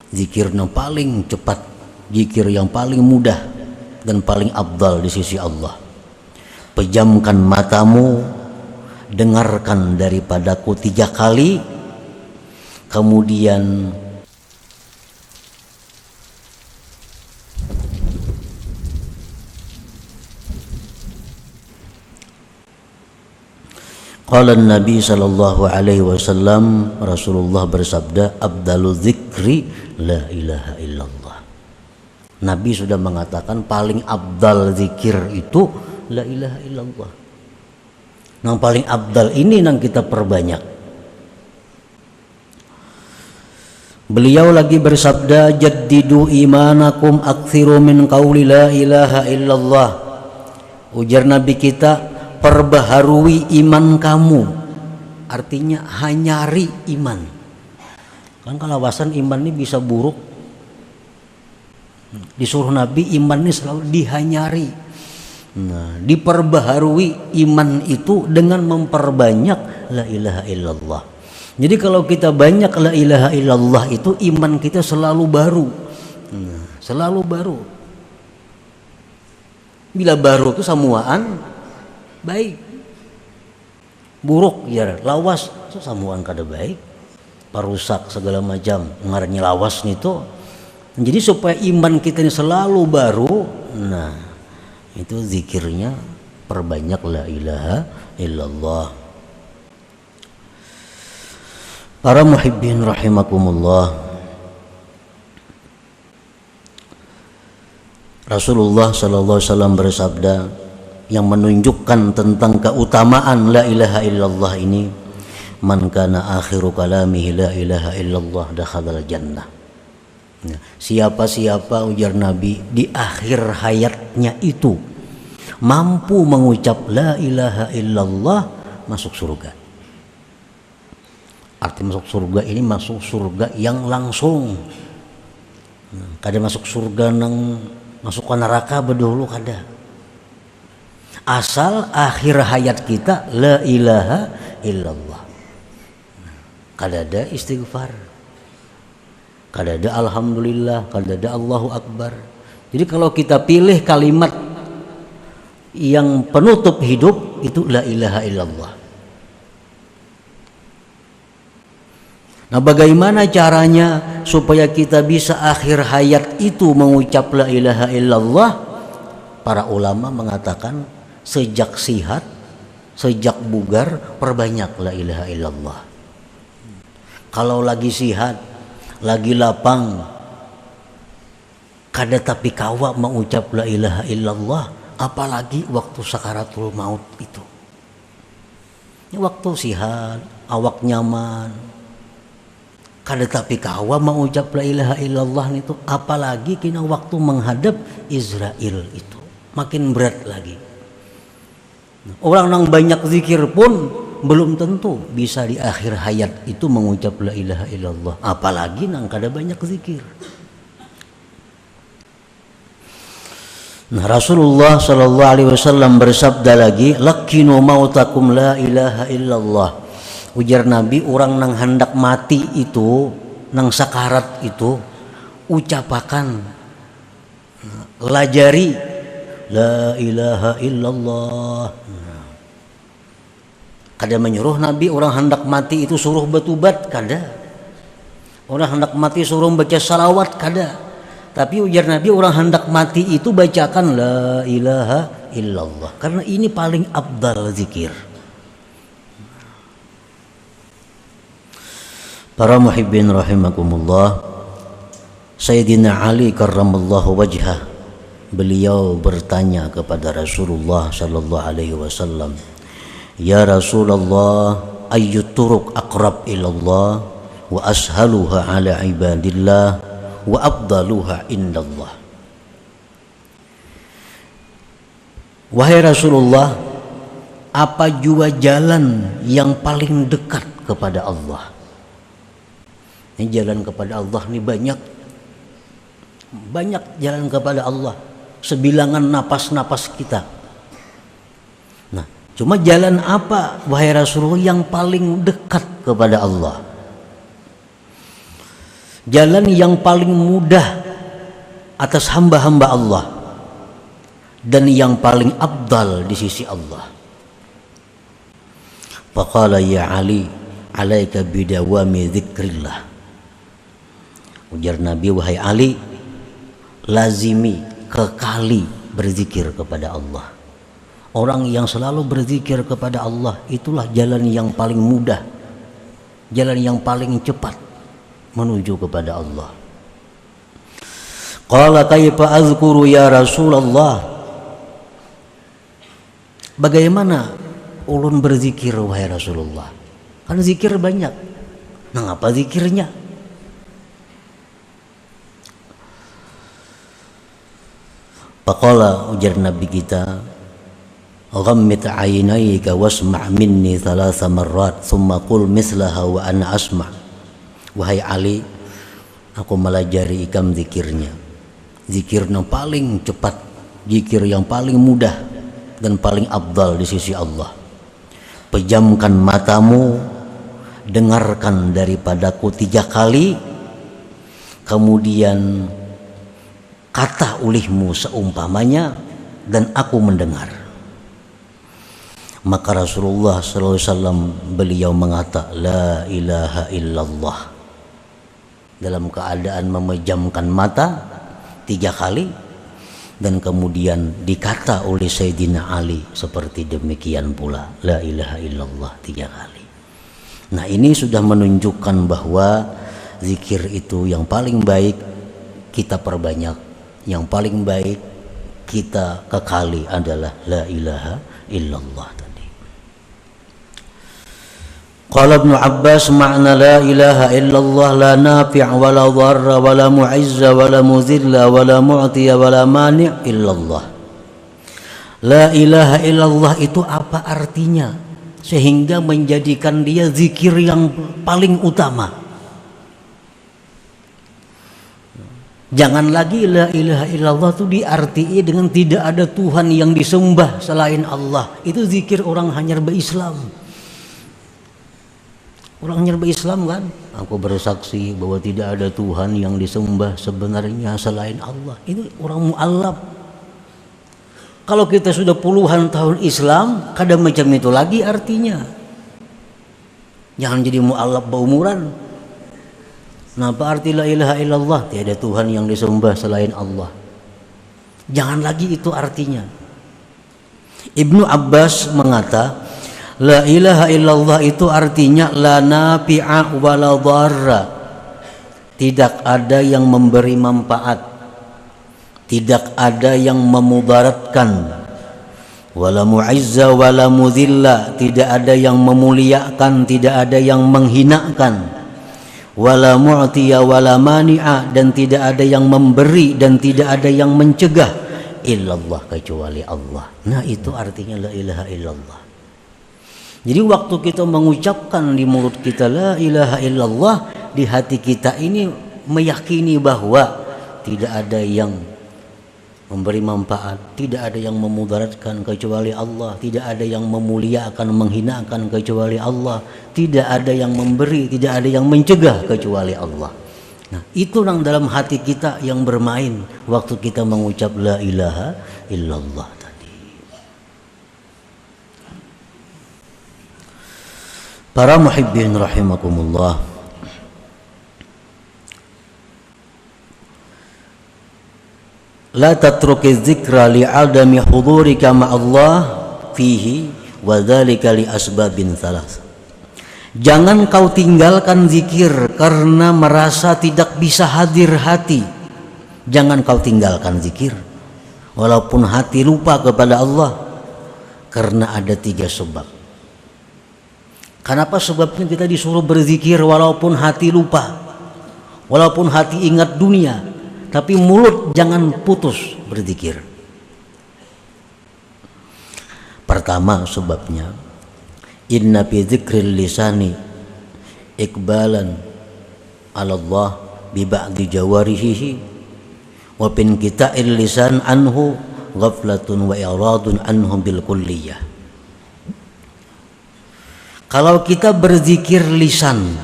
Zikir yang paling cepat, zikir yang paling mudah dan paling afdal di sisi Allah. Pejamkan matamu, dengarkan daripadaku 3 kali, kemudian qala Nabi sallallahu alaihi wasallam, Rasulullah bersabda, abdalu dzikri la ilaha illallah. Nabi sudah mengatakan paling abdal zikir itu la ilaha illallah. Yang paling abdal ini yang kita perbanyak. Beliau lagi bersabda, jaddidu imanakum aktsiru min qauli la ilaha illallah. Ujar Nabi kita, perbaharui iman kamu. Artinya hanyari iman. Kan kalawasan iman ini bisa buruk. Disuruh Nabi iman ini selalu dihanyari. Nah, diperbaharui iman itu dengan memperbanyak la ilaha illallah. Jadi kalau kita banyak la ilaha illallah itu iman kita selalu baru. Nah, selalu baru. Bila baru itu samuaan baik. Buruk ya lawas itu samuan kada baik. Parusak segala macam ngarannya lawas itu. Jadi supaya iman kita ini selalu baru, nah itu zikirnya perbanyak la ilaha illallah. Para muhibbin rahimakumullah, Rasulullah sallallahu alaihi wasallam bersabda yang menunjukkan tentang keutamaan la ilaha illallah ini, man kana akhiru kalamihi la ilaha illallah dakhalal jannah. Siapa-siapa, ujar Nabi, di akhir hayatnya itu mampu mengucap la ilaha illallah masuk surga. Arti masuk surga ini masuk surga yang langsung. Kada masuk surga nang masuk ke neraka bedulu kada. Asal akhir hayat kita la ilaha illallah. Kada ada istighfar, kada ada alhamdulillah, kada ada Allahu akbar. Jadi kalau kita pilih kalimat yang penutup hidup itu la ilaha illallah. Nah, bagaimana caranya supaya kita bisa akhir hayat itu mengucap la ilaha illallah? Para ulama mengatakan sejak sihat, sejak bugar perbanyak la ilaha illallah. Kalau lagi sihat, lagi lapang, kada tapi kawa mengucap la ilaha illallah, apalagi waktu sakaratul maut itu. Ini waktu sihat, awak nyaman, kada tapi kawa mengucap la ilaha illallah itu, apalagi kena waktu menghadap Israel itu makin berat lagi. Orang yang banyak zikir pun belum tentu bisa di akhir hayat itu mengucap la ilaha illallah, apalagi nang kada banyak zikir. Nah, Rasulullah sallallahu alaihi wasallam bersabda lagi, lakinu mautakum la ilaha illallah. Ujar Nabi, orang nang hendak mati itu, nang sakarat itu, ucapakan, lajari la ilaha illallah. Kada menyuruh Nabi orang hendak mati itu suruh bertobat, kada. Orang hendak mati suruh baca salawat, kada. Tapi ujar Nabi, orang hendak mati itu bacakan la ilaha illallah, karena ini paling afdal zikir. Para muhibbin rahimakumullah, Sayyidina Ali karramallahu wajhah, beliau bertanya kepada Rasulullah sallallahu alaihi wasallam, ya Rasulullah, ayyut turuq aqrab ilallah wa ashaluha ala ibadillah wa afdaluha indallah. Wahai Rasulullah, apa jua jalan yang paling dekat kepada Allah? Ini jalan kepada Allah ini banyak jalan kepada Allah, sebilangan napas-napas kita. Nah, cuma jalan apa, wahai Rasulullah, yang paling dekat kepada Allah? jalan yang paling mudah atas hamba-hamba Allah dan yang paling afdal di sisi Allah. Faqala ya Ali, alaika bidawami dzikrillah. Ujar Nabi, wahai Ali, lazimi, kekali berzikir kepada Allah. Orang yang selalu berzikir kepada Allah, itulah jalan yang paling mudah, jalan yang paling cepat menuju kepada Allah. Qala kaifa azkuru ya Rasulullah. Bagaimana ulun berzikir wahai Rasulullah? Kan zikir banyak. Nah, apa zikirnya? Faqala, ujar Nabi kita, ghammit aynayka wasma' minni thalatha marrat thumma qul mislaha wa ana asma'. Wahai Ali, aku melajari ikam zikirnya, zikir yang paling cepat, zikir yang paling mudah dan paling afdal di sisi Allah. Pejamkan matamu, dengarkan daripadaku 3 kali, kemudian kata ulihmu seumpamanya, dan aku mendengar. Maka Rasulullah SAW beliau mengata la ilaha illallah dalam keadaan memejamkan mata 3 kali, dan kemudian dikata oleh Sayyidina Ali seperti demikian pula, la ilaha illallah 3 kali. Nah, ini sudah menunjukkan bahwa zikir itu yang paling baik kita perbanyak, yang paling baik kita kekali adalah la ilaha illallah tadi. Qala Ibnu Abbas, makna la ilaha illallah la nafi' wa la dharra wa la mu'izza wa la muzilla wa la mu'tiya wa la mani' illallah. La ilaha illallah itu apa artinya sehingga menjadikan dia zikir yang paling utama? Jangan lagi la ilaha illallah itu diartii dengan tidak ada Tuhan yang disembah selain Allah. Itu zikir orang hanya berislam. Orang nyerba Islam kan, aku bersaksi bahwa tidak ada Tuhan yang disembah sebenarnya selain Allah. Ini orang mu'allaf. Kalau kita sudah puluhan tahun Islam, kadang macam itu lagi artinya. Jangan jadi mu'allaf berumuran. Nah, apa arti la ilaha illallah? Tiada Tuhan yang disembah selain Allah. Jangan lagi itu artinya. Ibnu Abbas mengata, la ilaha illallah itu artinya la nafi'a wa la dharra. Tidak ada yang memberi manfaat, tidak ada yang memudaratkan. Wala mu'izza wala mudhilla, tidak ada yang memuliakan, tidak ada yang menghinakan. Wala mu'tiya wala mani'a, dan tidak ada yang memberi dan tidak ada yang mencegah, illallah, kecuali Allah. Nah, itu artinya la ilaha illallah. Jadi waktu kita mengucapkan di mulut kita la ilaha illallah, di hati kita ini meyakini bahwa tidak ada yang memberi manfaat, tidak ada yang memudaratkan kecuali Allah, tidak ada yang memuliakan, menghinakan kecuali Allah, tidak ada yang memberi, tidak ada yang mencegah kecuali Allah. Nah, itu yang dalam hati kita yang bermain waktu kita mengucap la ilaha illallah. Para muhibbin rahimakumullah, la tatruki dzikra li'adami hudurika ma'allah fihi wa dzalika li asbabin thalath. Jangan kau tinggalkan zikir karena merasa tidak bisa hadir hati. Jangan kau tinggalkan zikir walaupun hati lupa kepada Allah, karena ada 3 sebab. Kenapa sebabnya kita disuruh berzikir walaupun hati lupa, walaupun hati ingat dunia, tapi mulut jangan putus berzikir. Pertama sebabnya, inna fi dzikril lisani iqbalan ala Allah bi ba'di jawarihi wa bin kita'il lisan anhu ghaflatun wa iradun anhum bil kulliyah. Kalau kita berzikir lisan,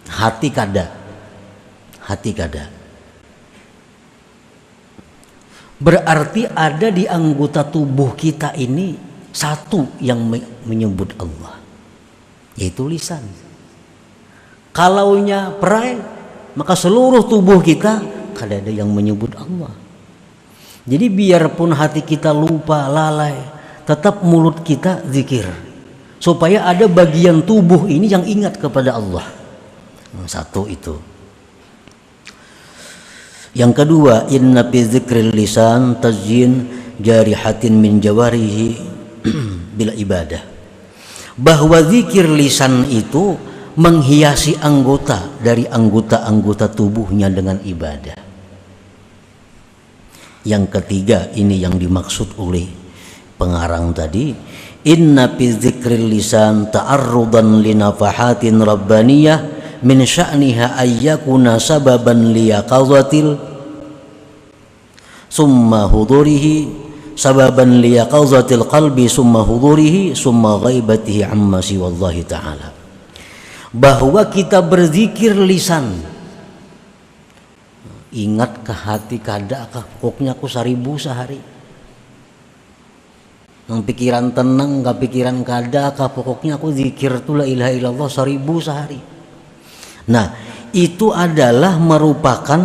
hati kada, hati kada. Berarti ada di anggota tubuh kita ini satu yang menyebut Allah, yaitu lisan. Kalaunya perai, maka seluruh tubuh kita kada ada yang menyebut Allah. Jadi biarpun hati kita lupa, lalai, tetap mulut kita zikir, supaya ada bagian tubuh ini yang ingat kepada Allah. Satu itu. Yang kedua, inna fi dzikril lisan tazyin jarihatin min jawarihi bila ibadah. Bahwa zikir lisan itu menghiasi anggota dari anggota-anggota tubuhnya dengan ibadah. Yang ketiga, ini yang dimaksud oleh pengarang tadi, inna fi dzikril lisan ta'arrudan li nafahatin rabbaniyah min sya'niha ayyakuna sababan liyaqadhatil summa hudurihi sababan liyaqadhatil qalbi summa hudurihi summa ghaibatihi amma siwallahi ta'ala. Bahwa kita berzikir lisan, ingat ke hati kada kah pokoknya aku 1000 sehari. Yang pikiran tenang, gak pikiran kada kah pokoknya aku zikir tu la ilaha illallah 1000 sehari. Nah, itu adalah merupakan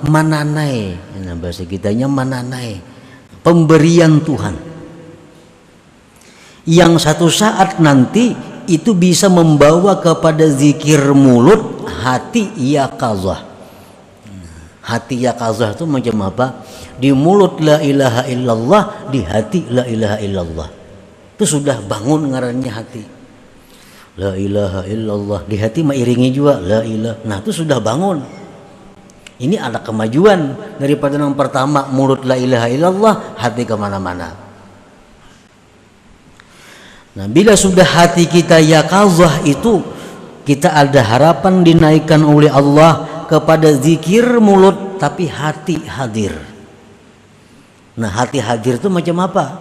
mananai. Nah, bahasa kitanya mananai, pemberian Tuhan. Yang satu saat nanti itu bisa membawa kepada zikir mulut, hati yaqazah. Hati yaqazah itu macam apa? Di mulut la ilaha illallah, di hati la ilaha illallah. Itu sudah bangun ngarannya hati. La ilaha illallah, di hati mengiringi juga la ilaha. Nah, itu sudah bangun. Ini ada kemajuan daripada yang pertama, mulut la ilaha illallah, hati kemana-mana. Nah, bila sudah hati kita yaqazah itu, kita ada harapan dinaikkan oleh Allah kepada zikir mulut, tapi hati hadir. Nah, hati hadir itu macam apa?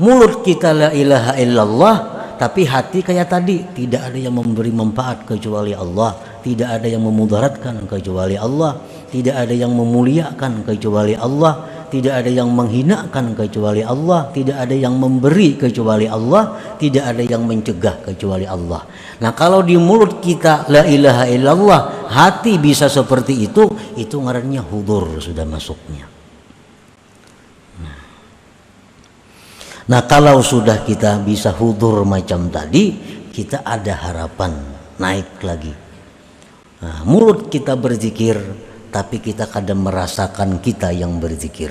Mulut kita la ilaha illallah, tapi hati kayak tadi, tidak ada yang memberi manfaat kecuali Allah, tidak ada yang memudaratkan kecuali Allah, tidak ada yang memuliakan kecuali Allah, tidak ada yang menghinakan kecuali Allah, tidak ada yang memberi kecuali Allah, tidak ada yang mencegah kecuali Allah. Nah, kalau di mulut kita la ilaha illallah, hati bisa seperti itu ngarannya hudur, sudah masuknya. Nah, kalau sudah kita bisa hudur macam tadi, kita ada harapan naik lagi. Nah, mulut kita berzikir, tapi kita kadang merasakan kita yang berzikir.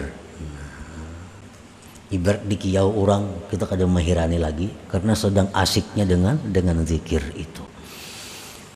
Ibarat di kiau orang, kita kadang menghirani lagi karena sedang asiknya dengan zikir itu.